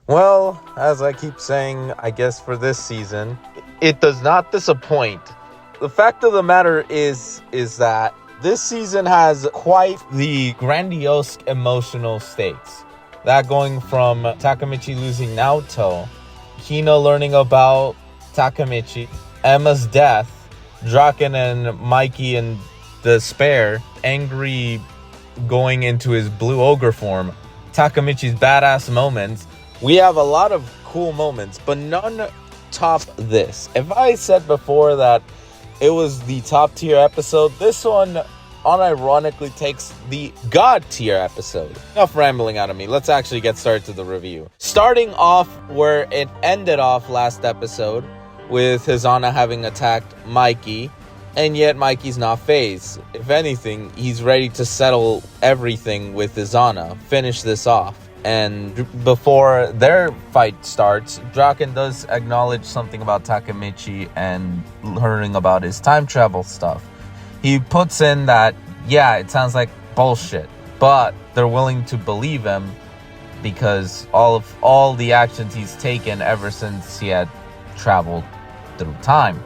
Well, as I keep saying, I guess for this season, it does not disappoint. The fact of the matter is that this season has quite the grandiose emotional stakes. That going from Takamichi losing Naoto, Hina learning about Takamichi, Emma's death, Draken and Mikey in despair, angry going into his blue ogre form, Takamichi's badass moments. We have a lot of cool moments, but none top this. If I said before that it was the top tier episode, this one unironically takes the god tier episode. Enough rambling out of me. Let's actually get started to the review. Starting off where it ended off last episode, with Izana having attacked Mikey, and yet Mikey's not phased. If anything, he's ready to settle everything with Izana, finish this off. And before their fight starts, Draken does acknowledge something about Takamichi and learning about his time travel stuff. He puts in that, yeah, it sounds like bullshit, but they're willing to believe him because all the actions he's taken ever since he had traveled through time.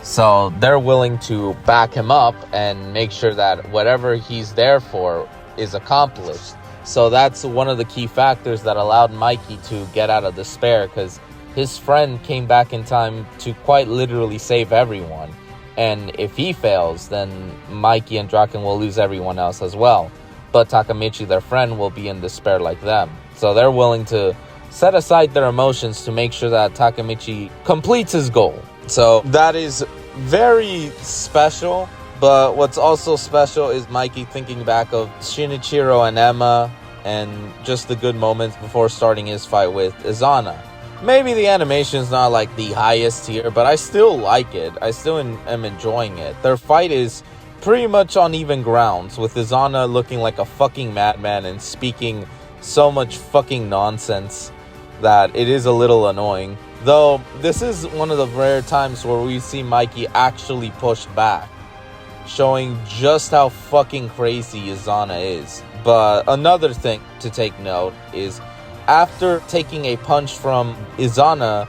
So they're willing to back him up and make sure that whatever he's there for is accomplished. So that's one of the key factors that allowed Mikey to get out of despair, because his friend came back in time to quite literally save everyone. And if he fails, then Mikey and Draken will lose everyone else as well. But Takamichi, their friend, will be in despair like them. So they're willing to set aside their emotions to make sure that Takamichi completes his goal. So that is very special. But what's also special is Mikey thinking back of Shinichiro and Emma and just the good moments before starting his fight with Izana. Maybe the animation's not like the highest tier, but I still like it. I still am enjoying it. Their fight is pretty much on even grounds, with Izana looking like a fucking madman and speaking so much fucking nonsense that it is a little annoying. Though, this is one of the rare times where we see Mikey actually push back, showing just how fucking crazy Izana is. But another thing to take note is, after taking a punch from Izana,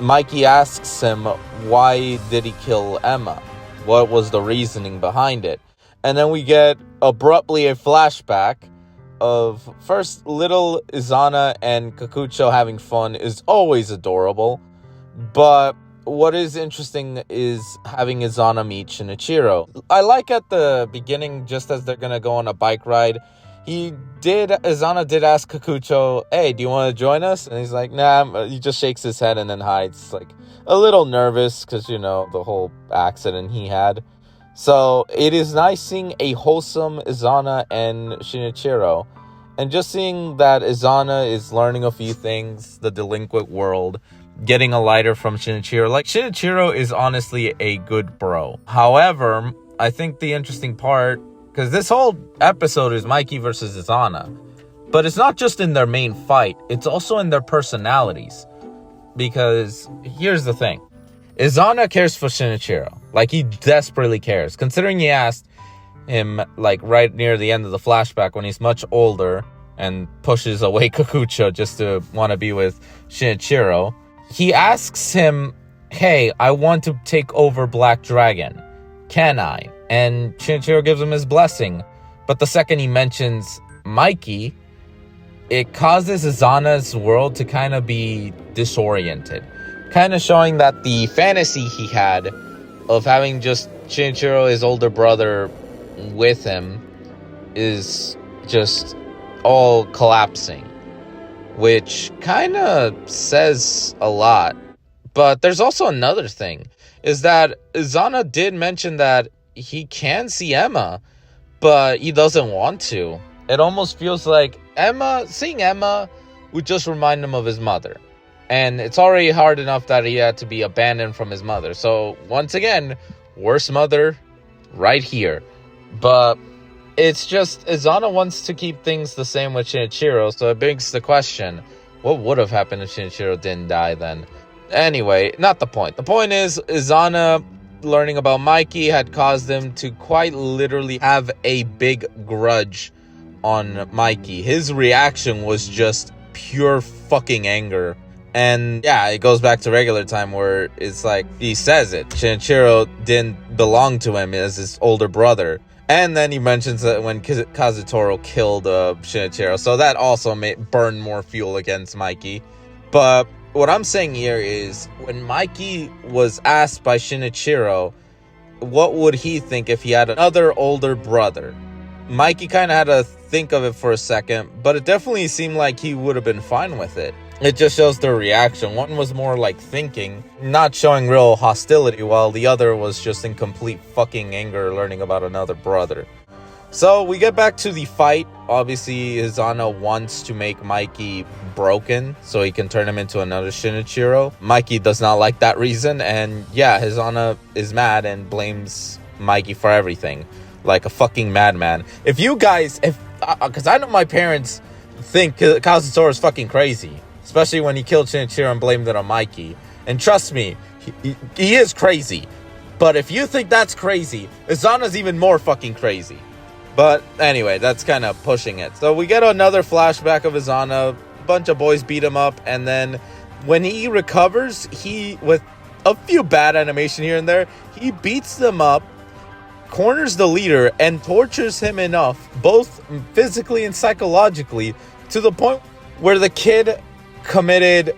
Mikey asks him why did he kill Emma? What was the reasoning behind it? And then we get abruptly a flashback of first little Izana and Kakucho having fun is always adorable. But what is interesting is having Izana meet Shinichiro. I like at the beginning, just as they're gonna go on a bike ride, Izana did ask Kakucho, hey, do you want to join us? And he's like, nah, he just shakes his head and then hides, like a little nervous because, you know, the whole accident he had. So it is nice seeing a wholesome Izana and Shinichiro, and just seeing that Izana is learning a few things, the delinquent world, getting a lighter from Shinichiro. Like, Shinichiro is honestly a good bro. However, I think the interesting part, because this whole episode is Mikey versus Izana, but it's not just in their main fight, it's also in their personalities. Because here's the thing, Izana cares for Shinichiro, like he desperately cares, considering he asked him like right near the end of the flashback when he's much older and pushes away Kakucho just to want to be with Shinichiro. He asks him, hey, I want to take over Black Dragon, can I? And Shinichiro gives him his blessing. But the second he mentions Mikey, it causes Izana's world to kind of be disoriented. Kind of showing that the fantasy he had of having just Shinichiro, his older brother, with him is just all collapsing. Which kind of says a lot. But there's also another thing, is that Izana did mention that he can see Emma, but he doesn't want to. It almost feels like seeing Emma would just remind him of his mother. And it's already hard enough that he had to be abandoned from his mother. So, once again, worst mother right here. But it's just, Izana wants to keep things the same with Shinichiro, so it begs the question, what would have happened if Shinichiro didn't die then? Anyway, not the point. The point is, Izana learning about Mikey had caused him to quite literally have a big grudge on Mikey. His reaction was just pure fucking anger. And yeah, it goes back to regular time where it's like, he says it. Shinichiro didn't belong to him as his older brother. And then he mentions that when Kazutoro killed Shinichiro. So that also burned more fuel against Mikey. But what I'm saying here is, when Mikey was asked by Shinichiro, what would he think if he had another older brother? Mikey kind of had to think of it for a second, but it definitely seemed like he would have been fine with it. It just shows their reaction. One was more like thinking, not showing real hostility, while the other was just in complete fucking anger learning about another brother. So we get back to the fight. Obviously, Izana wants to make Mikey broken so he can turn him into another Shinichiro. Mikey does not like that reason, and yeah, Izana is mad and blames Mikey for everything, like a fucking madman. If you guys, because I know my parents think Kazutoro is fucking crazy, especially when he killed Shinichiro and blamed it on Mikey. And trust me, he is crazy. But if you think that's crazy, Izana's even more fucking crazy. But anyway, that's kind of pushing it. So we get another flashback of Izana. A bunch of boys beat him up. And then when he recovers, with a few bad animation here and there, he beats them up, corners the leader, and tortures him enough, both physically and psychologically, to the point where the kid committed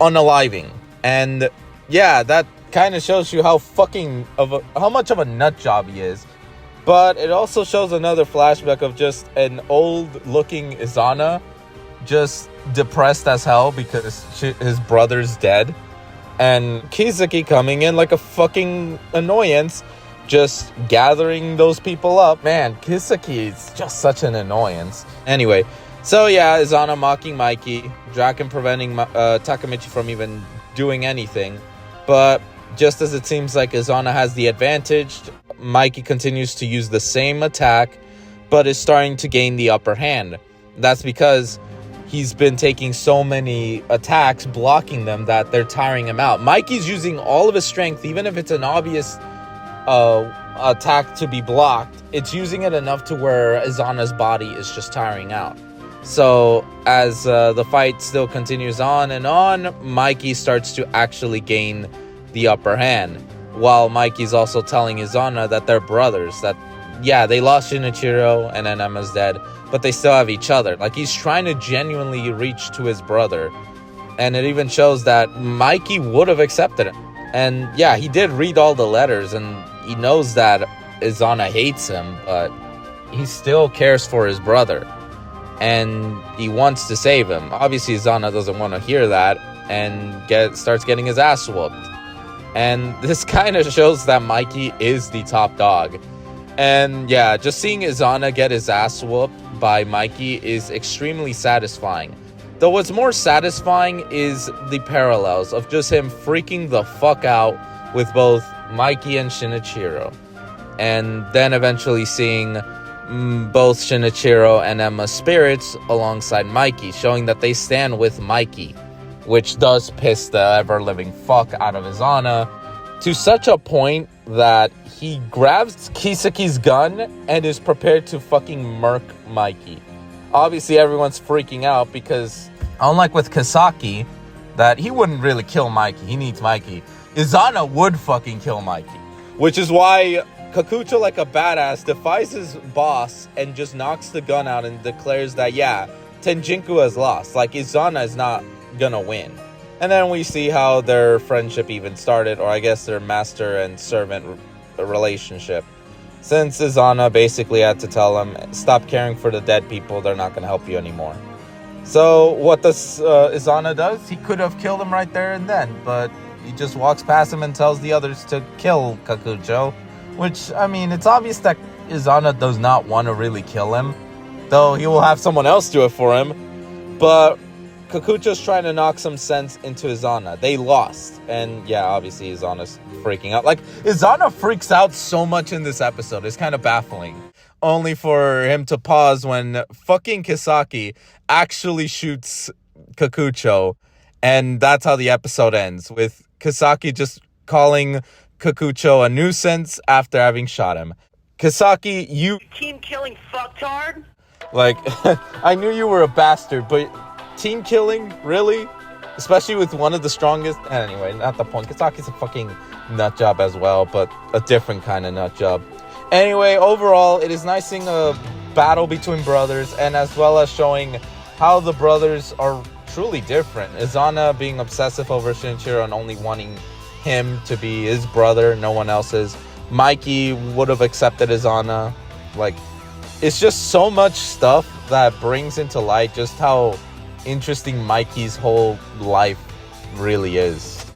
unaliving. And yeah, that kind of shows you how much of a nut job he is. But it also shows another flashback of just an old-looking Izana, just depressed as hell because his brother's dead. And Kisaki coming in like a fucking annoyance, just gathering those people up. Man, Kisaki is just such an annoyance. Anyway, so yeah, Izana mocking Mikey, Draken preventing Takemichi from even doing anything. But just as it seems like Izana has the advantage, Mikey continues to use the same attack, but is starting to gain the upper hand. That's because he's been taking so many attacks, blocking them, that they're tiring him out. Mikey's using all of his strength, even if it's an obvious attack to be blocked. It's using it enough to where Izana's body is just tiring out. So as the fight still continues on and on, Mikey starts to actually gain the upper hand, while Mikey's also telling Izana that they're brothers, that yeah, they lost Shinichiro and then Emma's dead, but they still have each other. Like, he's trying to genuinely reach to his brother, and it even shows that Mikey would have accepted it. And yeah, he did read all the letters, and he knows that Izana hates him, but he still cares for his brother, and he wants to save him. Obviously, Izana doesn't want to hear that, and starts getting his ass whooped. And this kind of shows that Mikey is the top dog. And yeah, just seeing Izana get his ass whooped by Mikey is extremely satisfying. Though what's more satisfying is the parallels of just him freaking the fuck out with both Mikey and Shinichiro. And then eventually seeing both Shinichiro and Emma's spirits alongside Mikey, showing that they stand with Mikey, which does piss the ever-living fuck out of Izana, to such a point that he grabs Kisaki's gun and is prepared to fucking murk Mikey. Obviously, everyone's freaking out because, unlike with Kisaki, that he wouldn't really kill Mikey. He needs Mikey. Izana would fucking kill Mikey. Which is why Kakucho, like a badass, defies his boss and just knocks the gun out and declares that, yeah, Tenjiku has lost. Like, Izana is not gonna win. And then we see how their friendship even started, or I guess their master and servant relationship, since Izana basically had to tell him, stop caring for the dead people, they're not gonna help you anymore. So what does Izana does? He could have killed him right there and then, but he just walks past him and tells the others to kill Kakucho, which, I mean, it's obvious that Izana does not want to really kill him, though he will have someone else do it for him. But Kakucho's trying to knock some sense into Izana. They lost. And yeah, obviously Izana's freaking out. Like, Izana freaks out so much in this episode. It's kind of baffling. Only for him to pause when fucking Kisaki actually shoots Kakucho. And that's how the episode ends, with Kisaki just calling Kakucho a nuisance after having shot him. Kisaki, you team killing fucktard? Like, I knew you were a bastard, but team killing, really. Especially with one of the strongest. Anyway, not the point. Kisaki's a fucking nut job as well, but a different kind of nut job. Anyway, overall, it is nice seeing a battle between brothers, and as well as showing how the brothers are truly different. Izana being obsessive over Shinichiro and only wanting him to be his brother, no one else's. Mikey would have accepted Izana. Like, it's just so much stuff that brings into light just how interesting Mikey's whole life really is.